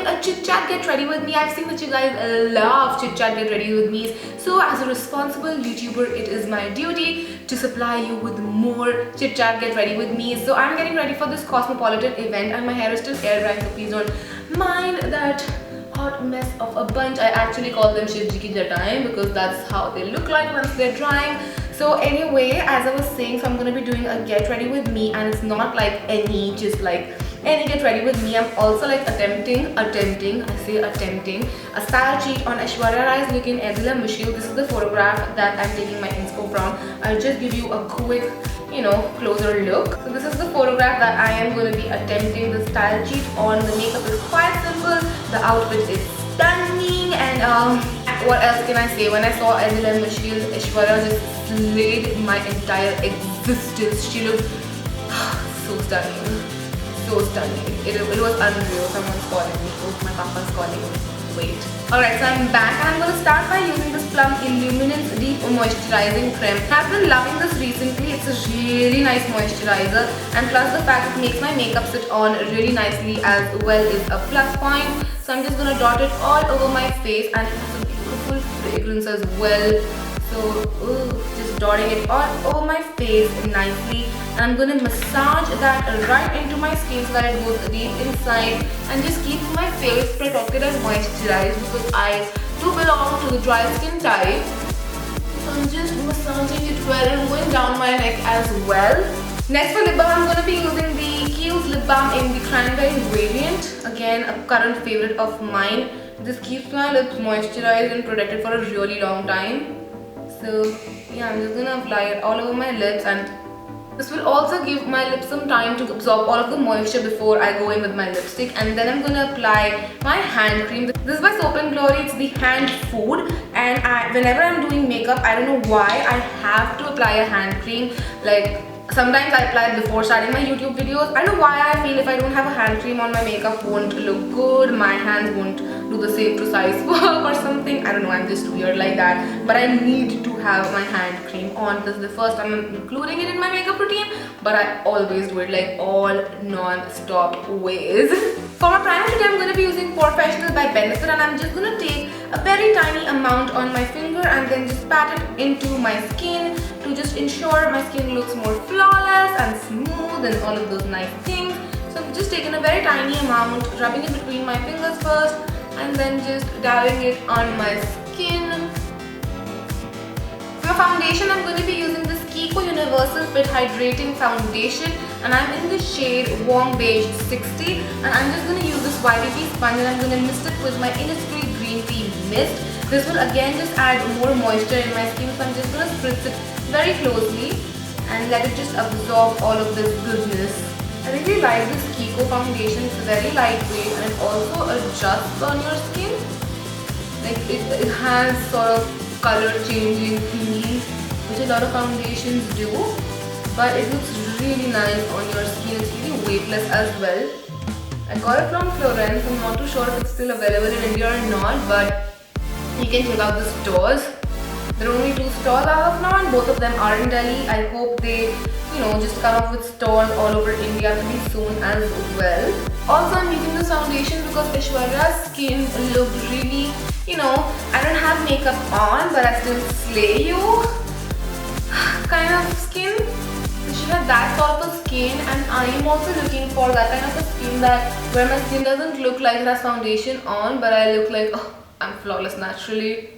a chit chat get ready with me. I've seen that you guys love chit chat get ready with me. So as a responsible YouTuber, it is my duty to supply you with more chit chat get ready with me. So I'm getting ready for this cosmopolitan event and my hair is still air drying, so please don't mind that hot mess of a bunch. I actually call them Shivji Jatain because that's how they look like once they're drying. So anyway, as I was saying, so I'm going to be doing a get ready with me, and it's not like any get ready with me. I'm also like attempting a style cheat on Aishwarya Rai's look in Mushkil. This is the photograph that I'm taking my inspo from. I'll just give you a quick, closer look. So this is the photograph that I am going to be attempting the style cheat on. The makeup is quite simple. The outfit is stunning, and what else can I say? When I saw Mushkil, Aishwarya just slayed my entire existence. She looked so stunning. So stunning. It was unreal. Someone's calling me. Oh, my papa's calling me. Wait. Alright, so I'm back and I'm going to start by using this Plum Illuminance Deep Moisturizing Creme. I've been loving this recently. It's a really nice moisturizer, and plus the fact it makes my makeup sit on really nicely as well is a plus point. So I'm just going to dot it all over my face, and it has a beautiful fragrance as well. So just dotting it all over my face nicely, and I'm going to massage that right into my skin so that it goes deep inside and just keeps my face protected and moisturized, because I do belong to the dry skin type. So I'm just massaging it well and going down my neck as well. Next for lip balm, I'm going to be using the Kiehl's lip balm in the cranberry variant. Again, a current favorite of mine. This keeps my lips moisturized and protected for a really long time. So yeah, I'm just going to apply it all over my lips, and this will also give my lips some time to absorb all of the moisture before I go in with my lipstick. And then I'm going to apply my hand cream. This is by Soap & Glory. It's the hand food, and whenever I'm doing makeup, I don't know why I have to apply a hand cream. Like sometimes I apply it before starting my YouTube videos. I don't know why I feel if I don't have a hand cream on, my makeup won't look good, my hands won't do the same precise work or something. I don't know, I'm just weird like that. But I need to have my hand cream on. This is the first time I'm including it in my makeup routine, but I always do it like all non-stop ways. For my primer today, I'm going to be using Porefessional by Benefit, and I'm just going to take a very tiny amount on my finger and then just pat it into my skin to just ensure my skin looks more flawless and smooth and all of those nice things. So I'm just taking a very tiny amount, rubbing it between my fingers first, and then just dabbing it on my skin. For foundation, I'm going to be using this Kiko Universal Fit Hydrating Foundation, and I'm in the shade Warm Beige 60, and I'm just going to use this YBP Sponge, and I'm going to mist it with my Innisfree Green Tea Mist. This will again just add more moisture in my skin, so I'm just going to spritz it very closely and let it just absorb all of this goodness. I really like this Kiko foundation. It's very lightweight and it also adjusts on your skin. Like it has sort of color changing thingy, which a lot of foundations do, but it looks really nice on your skin. It's really weightless as well. I got it from Florence. I'm not too sure if it's still available in India or not, but you can check out the stores. There are only 2 stores as of now, and both of them are in Delhi. I hope they, just come up with stores all over India pretty soon as well. Also, I'm using this foundation because Aishwarya's skin looked really, I don't have makeup on, but I still slay you kind of skin. She had that sort of skin, and I am also looking for that kind of a skin where my skin doesn't look like it has foundation on, but I look like, I'm flawless naturally.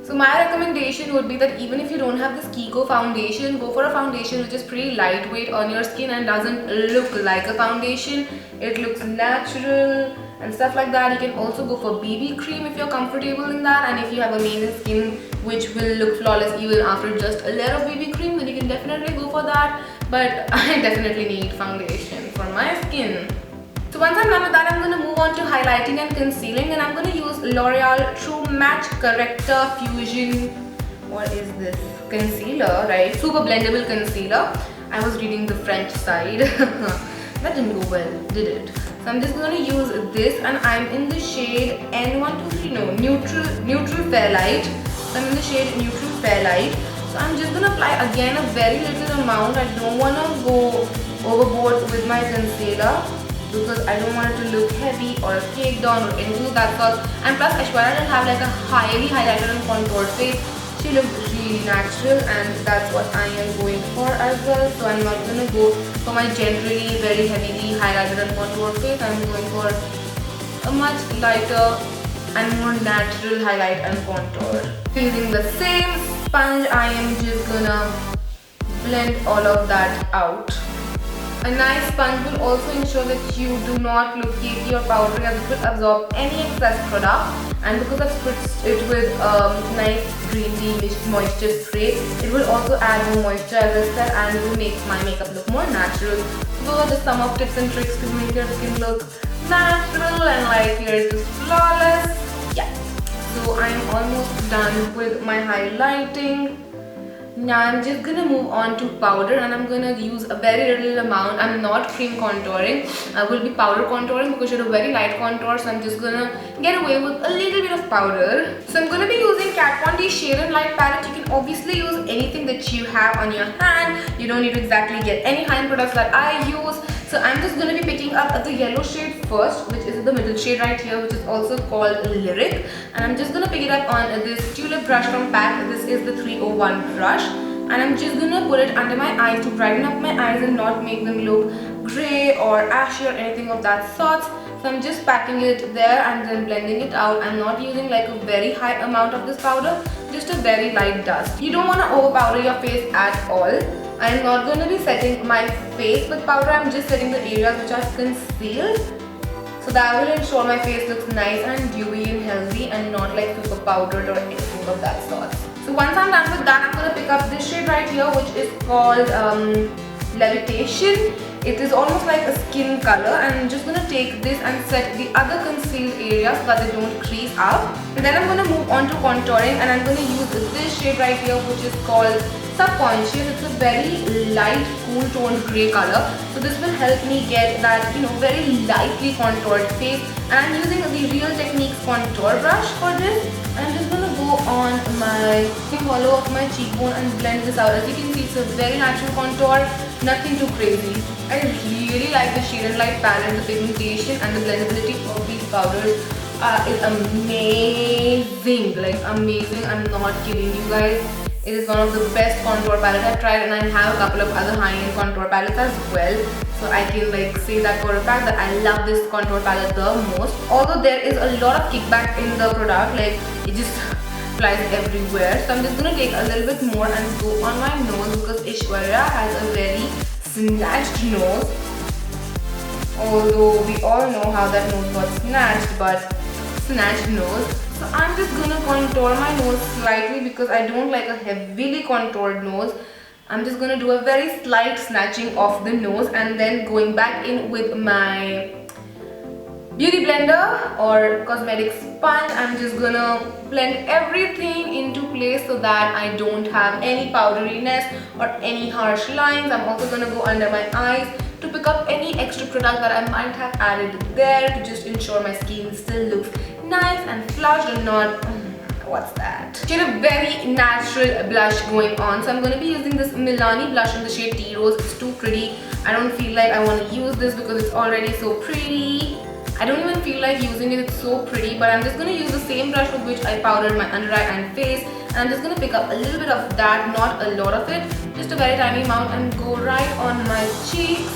So my recommendation would be that even if you don't have this Kiko foundation, go for a foundation which is pretty lightweight on your skin and doesn't look like a foundation. It looks natural and stuff like that. You can also go for BB cream if you're comfortable in that, and if you have amazing skin which will look flawless even after just a layer of BB cream, then you can definitely go for that. But I definitely need foundation for my skin. So once I'm done with that, I'm going to move on to highlighting and concealing, and I'm going to use L'Oreal True Matte Corrector Fusion. What is this? Concealer, right? Super blendable concealer. I was reading the French side. That didn't go well, did it? So I'm just going to use this, and I'm in the shade Neutral Fair Light. So I'm in the shade Neutral Fair Light. So I'm just going to apply again a very little amount. I don't want to go overboard with my concealer. because I don't want it to look heavy or caked on or anything of that sort. And plus Aishwarya didn't have like a highly highlighted and contoured face. She looked really natural, and that's what I am going for as well. So I'm not gonna go for my generally very heavily highlighted and contoured face. I'm going for a much lighter and more natural highlight and contour. Using the same sponge, I am just gonna blend all of that out. A nice sponge will also ensure that you do not look cakey or powdery, as it will absorb any excess product. And because I've spritzed it with nice green tea moisture spray, it will also add more moisture, as I said, and it will make my makeup look more natural. So those are just some of tips and tricks to make your skin look natural and like yours is flawless. Yeah, so I'm almost done with my highlighting. Now I'm just gonna move on to powder, and I'm gonna use a very little amount. I'm not cream contouring, I will be powder contouring because you're a very light contour, so I'm just gonna get away with a little bit of powder. So I'm gonna be using Kat Von D Shade and Light palette. You can obviously use anything that you have on your hand. You don't need to exactly get any high-end products that I use. So I'm just going to be picking up the yellow shade first, which is the middle shade right here, which is also called Lyric. And I'm just going to pick it up on this tulip brush from PAC. This is the 301 brush. And I'm just going to put it under my eyes to brighten up my eyes and not make them look grey or ashy or anything of that sort. So I'm just packing it there and then blending it out. I'm not using like a very high amount of this powder, just a very light dust. You don't want to over powder your face at all. I'm not going to be setting my face with powder, I'm just setting the areas which I've concealed. So that will ensure my face looks nice and dewy and healthy and not like super powdered or anything of that sort. So once I'm done with that, I'm going to pick up this shade right here, which is called Levitation. It is almost like a skin color, and I'm just going to take this and set the other concealed areas so that they don't crease up. And then I'm going to move on to contouring, and I'm going to use this shade right here, which is called Subconscious. It's a very light, cool toned grey color. So this will help me get that, very lightly contoured face. And I'm using the Real Techniques contour brush for this. And I'm just going to go on my hollow of my cheekbone and blend this out. As you can see, it's a very natural contour, nothing too crazy. I really like the Shade and Light palette. The pigmentation and the blendability of these powders is amazing. Like amazing, I'm not kidding you guys. It is one of the best contour palettes I've tried, and I have a couple of other high-end contour palettes as well. So I can like say that for a fact that I love this contour palette the most. Although there is a lot of kickback in the product, like it just flies everywhere. So I'm just gonna take a little bit more and go on my nose because Aishwarya has a very snatched nose. Although we all know how that nose got snatched, but snatched nose. So I'm just gonna contour my nose slightly because I don't like a heavily contoured nose. I'm just gonna do a very slight snatching of the nose and then going back in with my beauty blender or cosmetic sponge. I'm just gonna blend everything into place so that I don't have any powderiness or any harsh lines. I'm also gonna go under my eyes to pick up any extra product that I might have added there to just ensure my skin still looks nice and flushed and not what's that? Get a very natural blush going on. So I'm going to be using this Milani blush in the shade Tea Rose. It's too pretty. I don't feel like I want to use this because it's already so pretty. I don't even feel like using it, it's so pretty, but I'm just going to use the same brush with which I powdered my under eye and face, and I'm just going to pick up a little bit of that, not a lot of it, just a very tiny amount, and go right on my cheeks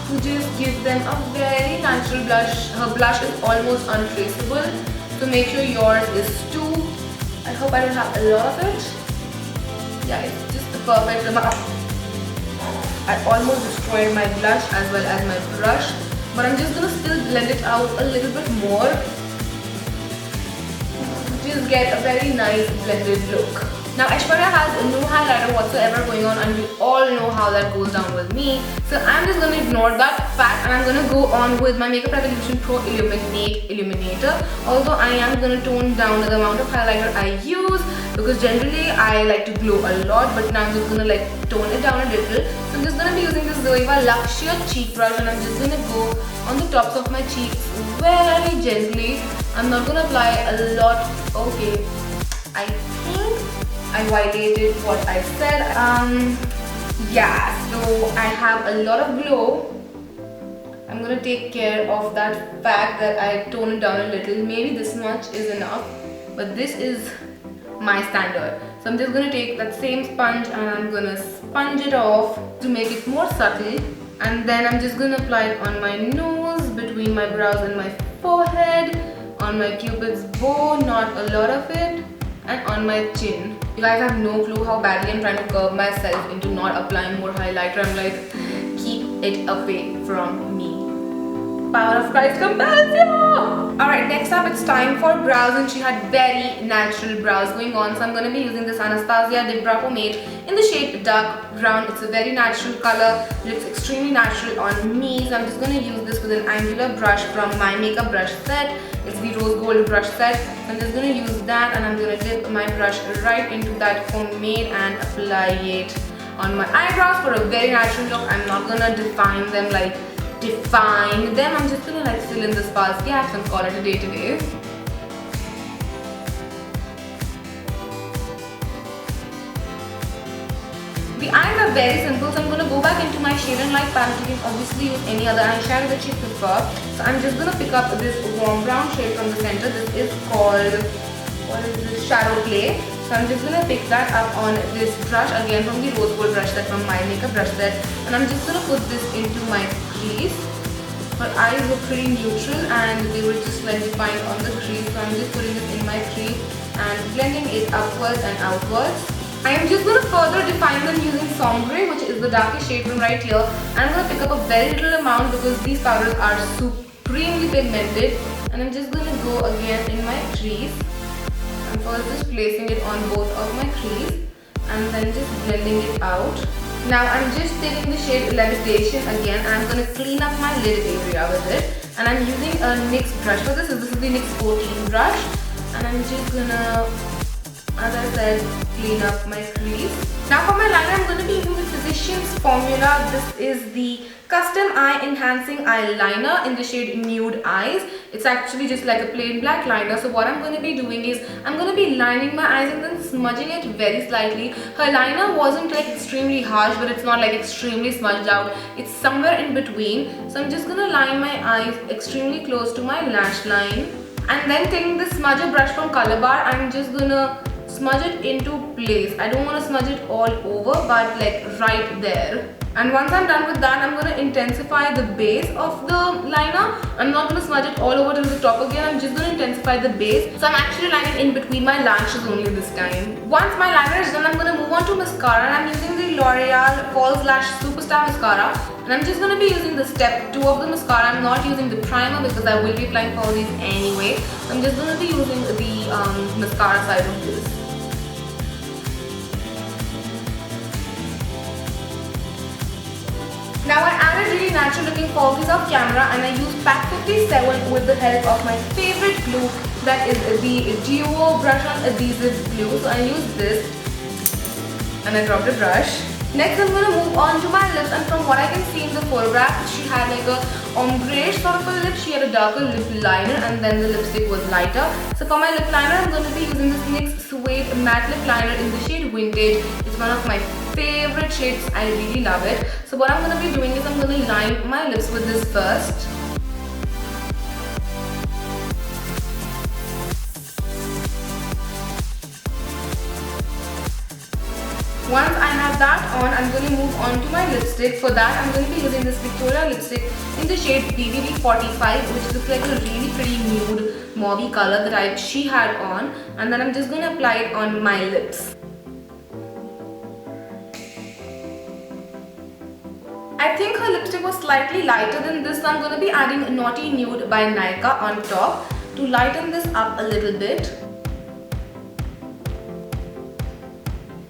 to just give them a very natural blush. Her blush is almost untraceable, so make sure yours is too. I hope I don't have a lot of it. Yeah, it's just the perfect amount. I almost destroyed my blush as well as my brush, but I'm just gonna still blend it out a little bit more. Just get a very nice blended look. Now Aishwarya has no highlighter whatsoever going on, and we all know how that goes down with me. So I'm just going to ignore that fact and I'm going to go on with my Makeup Revolution Pro Illuminator. Although I am going to tone down the amount of highlighter I use because generally I like to glow a lot, but now I'm just going to like tone it down a little. So I'm just going to be using this Zoeva Luxury cheek brush, and I'm just going to go on the tops of my cheeks very gently. I'm not going to apply a lot. Okay, I think I violated what I said. Yeah, so I have a lot of glow. I'm I'm gonna take care of that fact that I tone it down a little. Maybe this much is enough, but this is my standard. So I'm just gonna take that same sponge and I'm gonna sponge it off to make it more subtle. And then I'm just gonna apply it on my nose, between my brows and my forehead, on my cupid's bow, not a lot of it, and on my chin. You guys have no clue how badly I'm trying to curb myself into not applying more highlighter. I'm like, keep it away from me. Power of Christ compels you! Alright, next up it's time for brows, and she had very natural brows going on. So I'm going to be using this Anastasia Dip Brow Pomade in the shade Dark Brown. It's a very natural color. It looks extremely natural on me. So I'm just going to use this with an angular brush from my makeup brush set. It's the rose gold brush set. So I'm just going to use that, and I'm going to dip my brush right into that pomade and apply it on my eyebrows for a very natural look. I'm not going to define them like I'm just gonna like fill in the sparse gaps and call it a day today. The eyes are very simple, so I'm gonna go back into my shade and light palette. You can obviously use any other eyeshadow that you prefer. So I'm just gonna pick up this warm brown shade from the center. This is called, what is this, Shadow Play. So I'm just gonna pick that up on this brush, again from the rose gold brush set from my makeup brush set, and I'm just gonna put this into my crease. Her eyes were pretty neutral and they were just like defined on the crease, so I'm just putting this in my crease and blending it upwards and outwards. I am just gonna further define them using Sombre, which is the darkest shade from right here. I'm gonna pick up a very little amount because these powders are supremely pigmented, and I'm just gonna go again in my crease. I'm first just placing it on both of my crease and then just blending it out. Now I'm just taking the shade Levitation again, and I'm going to clean up my lid area with it. And I'm using a NYX brush for this. This is the NYX 14 brush. And I'm just going to, as I said, clean up my crease. Now for my liner, I'm going to be using the Physicians Formula. This is the Custom Eye Enhancing Eyeliner in the shade Nude Eyes. It's actually just like a plain black liner. So what I'm going to be doing is, I'm going to be lining my eyes and then smudging it very slightly. Her liner wasn't like extremely harsh, but it's not like extremely smudged out. It's somewhere in between. So I'm just going to line my eyes extremely close to my lash line. And then taking the smudger brush from Color Bar, I'm just going to smudge it into place. I don't want to smudge it all over, but like right there. And once I'm done with that, I'm going to intensify the base of the liner. I'm not going to smudge it all over to the top again. I'm just going to intensify the base. So I'm actually lining in between my lashes only this time. Once my liner is done, I'm going to move on to mascara. And I'm using the L'Oreal False Lash Superstar Mascara. And I'm just going to be using the step 2 of the mascara. I'm not using the primer because I will be applying for these anyway. So I'm just going to be using the mascara side of this. Now I added really natural looking falsies off camera, and I used Pack 57 with the help of my favorite glue, that is the Duo Brush On Adhesive Glue. So I used this and I dropped a brush. Next I'm going to move on to my lips, and from what I can see in the photograph, she had like a ombre sort of a lip. She had a darker lip liner and then the lipstick was lighter. So for my lip liner, I'm going to be using this NYX Suede Matte Lip Liner in the shade Vintage. It's one of my favorite shades. I really love it. So what I'm going to be doing is I'm going to line my lips with this first. Once I have that on, I'm going to move on to my lipstick. For that, I'm going to be using this Victoria lipstick in the shade BBB 45, which looks like a really pretty nude mauvey color that she had on. And then I'm just going to apply it on my lips. I think her lipstick was slightly lighter than this, so I'm going to be adding Naughty Nude by Nykaa on top to lighten this up a little bit.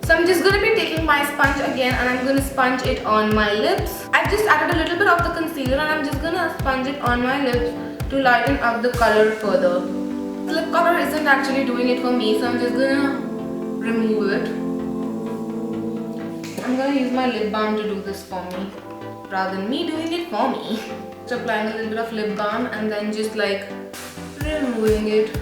So I'm just going to be taking my sponge again and I'm going to sponge it on my lips. I've just added a little bit of the concealer and I'm just going to sponge it on my lips to lighten up the color further. The lip color isn't actually doing it for me, so I'm just going to remove it. I'm going to use my lip balm to do this for me, rather than me doing it for me. So applying a little bit of lip balm and then just like removing it.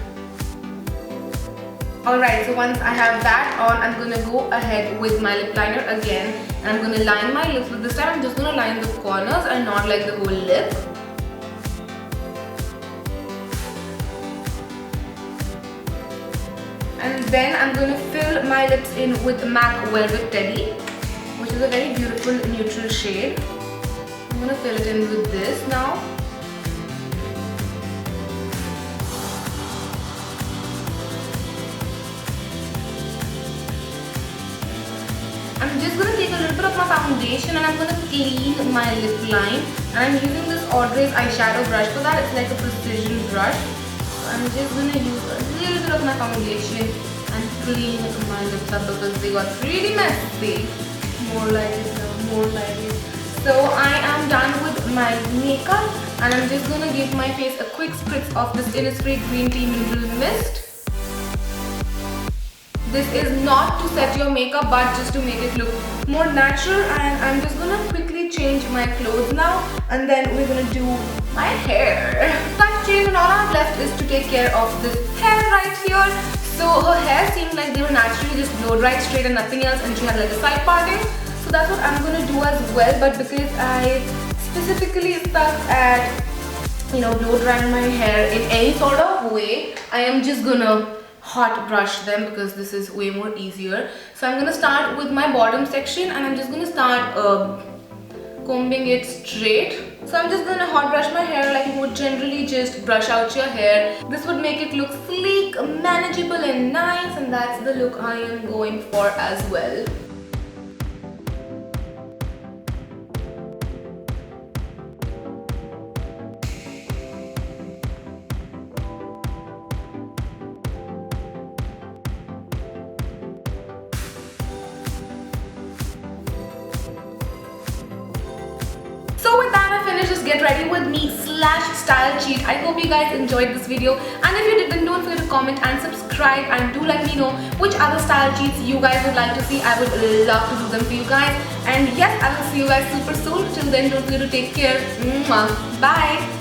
Alright, so once I have that on, I'm going to go ahead with my lip liner again and I'm going to line my lips, but this time I'm just going to line the corners and not like the whole lip. And then I'm going to fill my lips in with MAC Velvet Teddy, which is a very beautiful neutral shade. I'm going to fill it in with this now. I'm just going to take a little bit of my foundation and I'm going to clean my lip line. And I'm using this Audrey's eyeshadow brush for that. It's like a precision brush. So I'm just going to use a little bit of my foundation and clean my lips up because they got really messy. More like it now, more like it. So I am done with my makeup and I'm just going to give my face a quick spritz of this Innisfree Green Tea Mineral Mist. This is not to set your makeup but just to make it look more natural, and I'm just gonna quickly change my clothes now and then we're gonna do my hair. I've changed and all I have left is to take care of this hair right here. So her hair seemed like they were naturally just blow dried straight and nothing else, and she had like a side parting. So that's what I'm gonna do as well, but because I specifically stuck at blow drying my hair in any sort of way, I am just gonna hot brush them because this is way more easier. So I'm going to start with my bottom section and I'm just going to start combing it straight. So I'm just going to hot brush my hair like you would generally just brush out your hair. This would make it look sleek, manageable and nice, and that's the look I am going for as well. So with that, I finished this get ready with me / style cheat. I hope you guys enjoyed this video, and if you did, then don't forget to comment and subscribe, and do let me know which other style cheats you guys would like to see. I would love to do them for you guys. And yes, I will see you guys super soon. Till then, don't forget to take care. Bye.